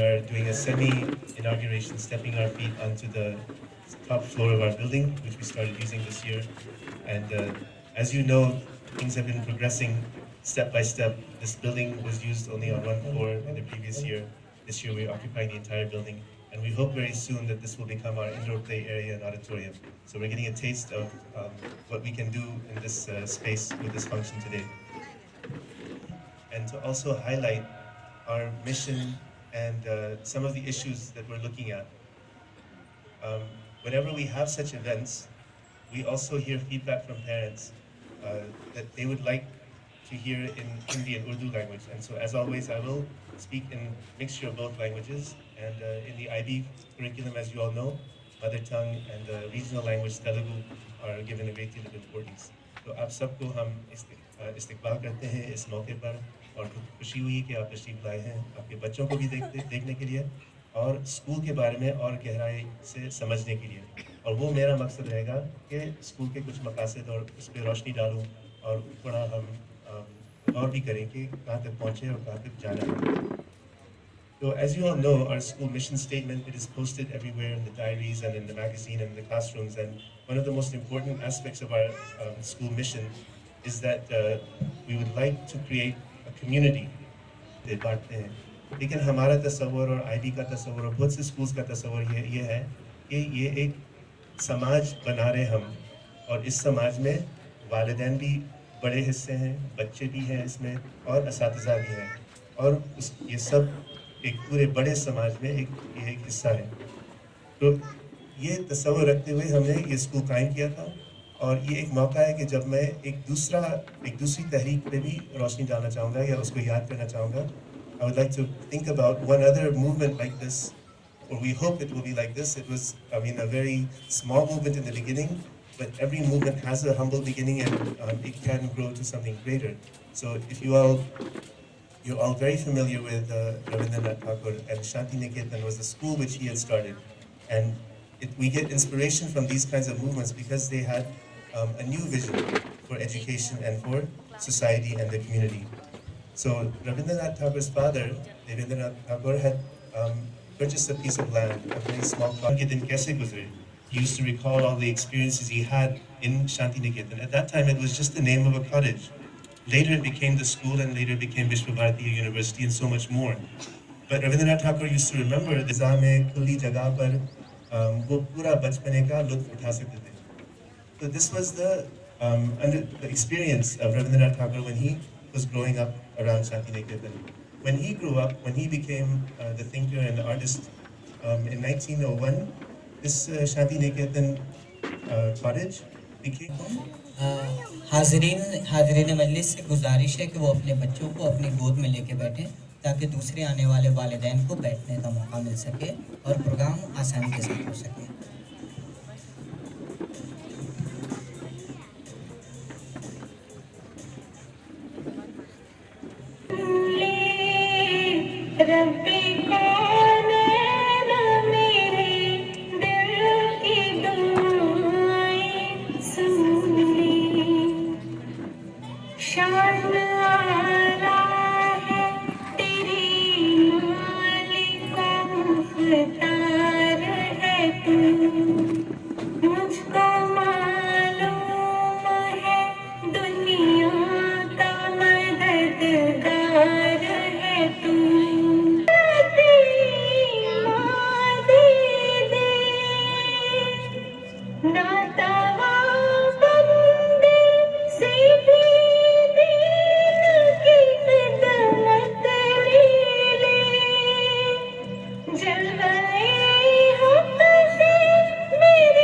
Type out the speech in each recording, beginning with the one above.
are doing a semi-inauguration, stepping our feet onto the top floor of our building, which we started using this year. And as you know, things have been progressing step by step. This building was used only on one floor in the previous year. This year we're occupying the entire building. And we hope very soon that this will become our indoor play area and auditorium. So we're getting a taste of what we can do in this space with this function today. And to also highlight our mission and some of the issues that we're looking at. Whenever we have such events, we also hear feedback from parents that they would like to hear in Hindi and Urdu language. And so as always, I will speak in mixture of both languages. And in the IB curriculum, as you all know, mother tongue and the regional language Telugu are given a great deal of importance. तो आप सबको हम इस्तकबाल करते हैं इस मौके पर और खुशी हुई कि आप तशरीफ लाए हैं आपके बच्चों को भी देखने के लिए और स्कूल के बारे में और गहराई से समझने के लिए और वो मेरा मकसद रहेगा कि स्कूल के कुछ मकासद और उस पर रोशनी डालूं और थोड़ा हम और भी करें कि कहाँ तक पहुँचे और कहाँ तक जाना है. So as you all know, our school mission statement, it is posted everywhere in the diaries and in the magazine and in the classrooms. And one of the most important aspects of our school mission is that we would like to create a community. लेकिन हमारा तस्वर और IB का तस्वर और बहुत से schools का तस्वर ये है कि ये एक समाज बना रहे हम और इस समाज में वालिदैन भी बड़े हिस्से हैं, बच्चे भी हैं इसमें और असातिज़ा भी हैं और ये सब एक पूरे बड़े समाज में एक हिस्सा है. तो ये तस्वर रखते हुए हमने ये स्कूल कायम किया था और ये एक मौका है कि जब मैं एक दूसरी तहरीक पे भी रोशनी डालना चाहूँगा या उसको याद करना चाहूँगा. I would like to think about one other movement like this, or we hope it will be like this. It was, I mean, a very small movement in the beginning, but every movement has a humble beginning and it can grow to something greater. So if you're all very familiar with Rabindranath Tagore, and Shanti Niketan was the school which he had started. And we get inspiration from these kinds of movements because they had a new vision for education and for society and the community. So Rabindranath Tagore's father, Rabindranath Tagore, had purchased a piece of land, a very small plot. He used to recall all the experiences he had in Shanti Niketan. At that time, it was just the name of a cottage. Later it became the school and later it became Vishwabharati University and so much more. But Rabindranath Tagore used to remember the Zame Khuli Jagah par wo pura bachpane ka lutf utha sakte the. So this was the experience of Rabindranath Tagore when he was growing up around Shanti Niketan. When he grew up, when he became the thinker and the artist in 1901, this Shanti Niketan cottage became हाज़रीन मजलिस से गुजारिश है कि वो अपने बच्चों को अपनी गोद में लेके बैठें ताकि दूसरे आने वाले वालिदैन को बैठने का मौका मिल सके और प्रोग्राम आसानी के साथ हो सके. जलवाए हो कैसे मेरे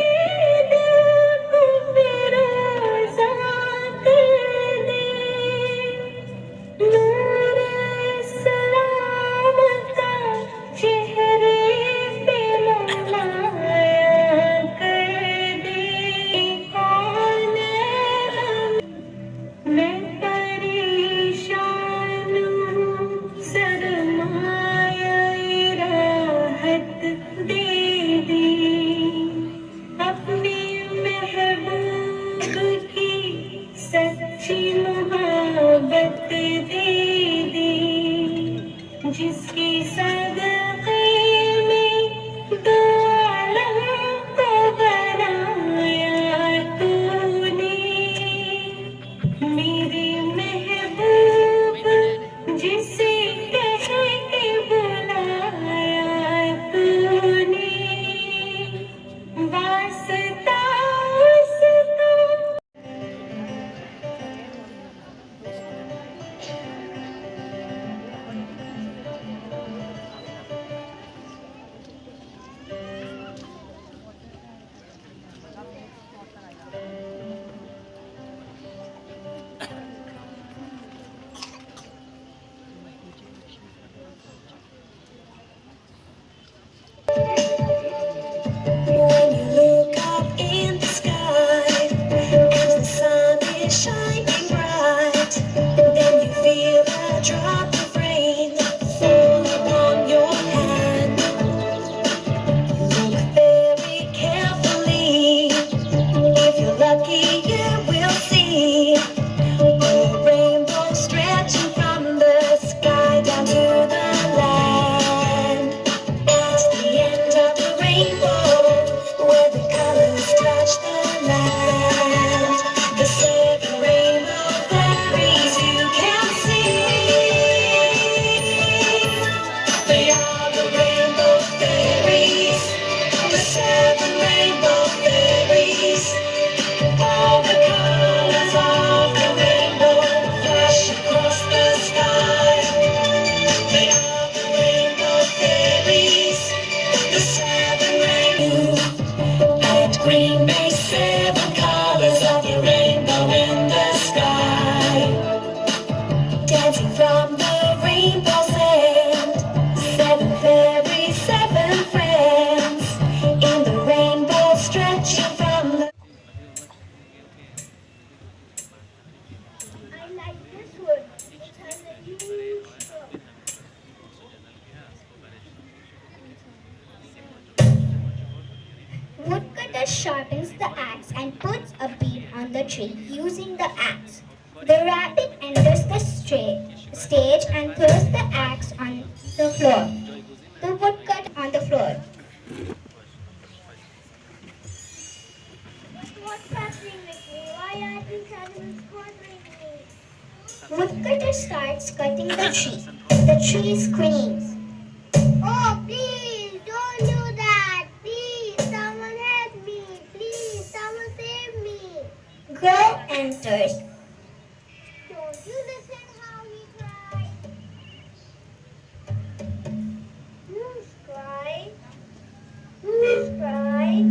green makes 7 colors of the rainbow in the sky. Dancing from the rainbow's end, 7 fairies, 7 friends, in the rainbow stretching from the... I like this wood. It has a huge stroke. Woodcutter sharpens the axe and puts a bead on the tree using the axe. The rabbit enters the stage and throws the axe on the floor. The woodcut on the floor. What's happening with me? Why are these animals bothering me? Woodcutter starts cutting the tree. The tree screams. Oh, please, don't do that. Please, someone help me. Please, someone save me. Girl enters. Don't you listen how he cries? Who's crying? Who's crying?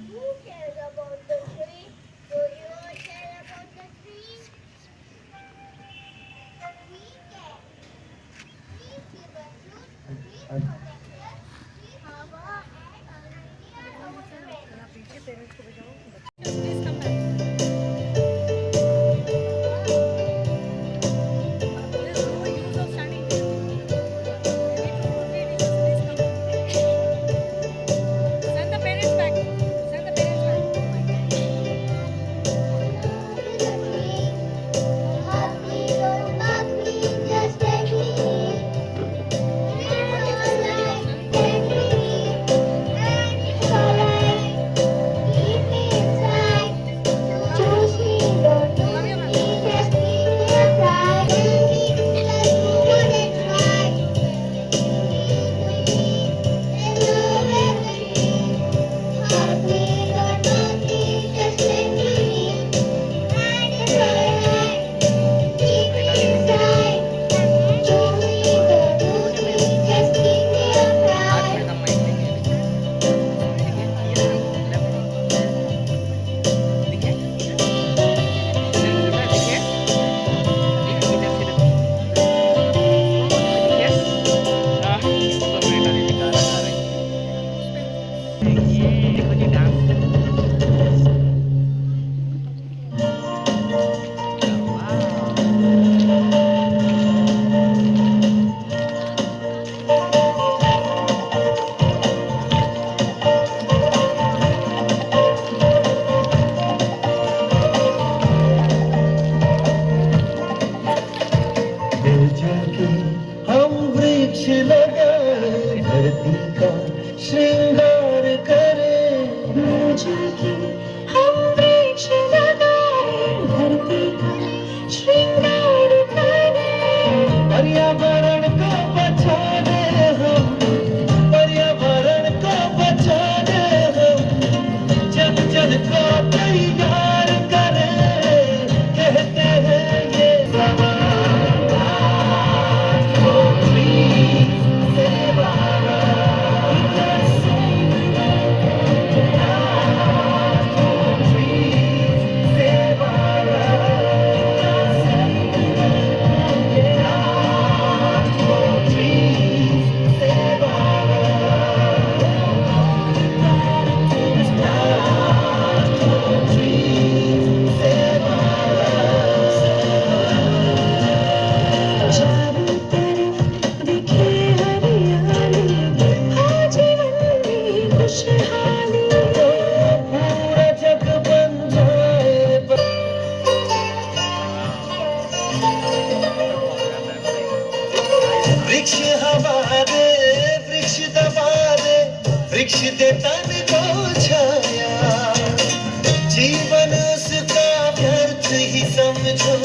Who cares about the tree? Do you all care about the tree? We care. Please give us fruit, please protect us, please harbor and hear our वृक्ष दे तन को छाया, जीवन उसका व्यर्थ ही समझो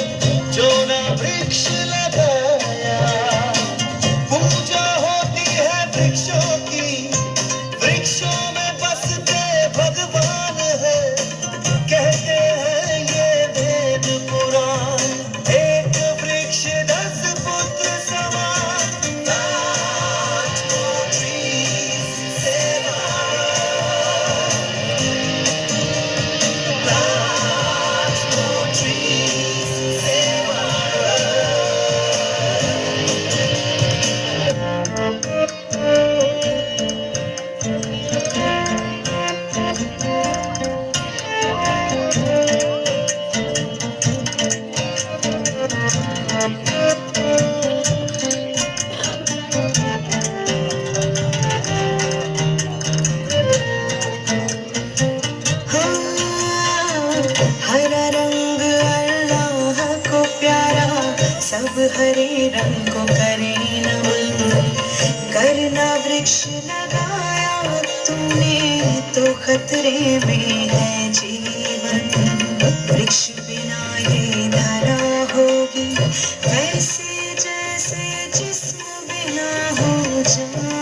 जो ना वृक्ष लगाया। पूजा होती है वृक्षों की, वृक्षों में बसते भगवान है, कहते हैं ये वेद पुराण। एक वृक्ष 10 पुत्र समान, plant more trees, save our वरना वृक्ष लगाया तूने तो खतरे में है जीवन। वृक्ष बिना ये धरा होगी वैसे जैसे जिस्म बिना हो जाए।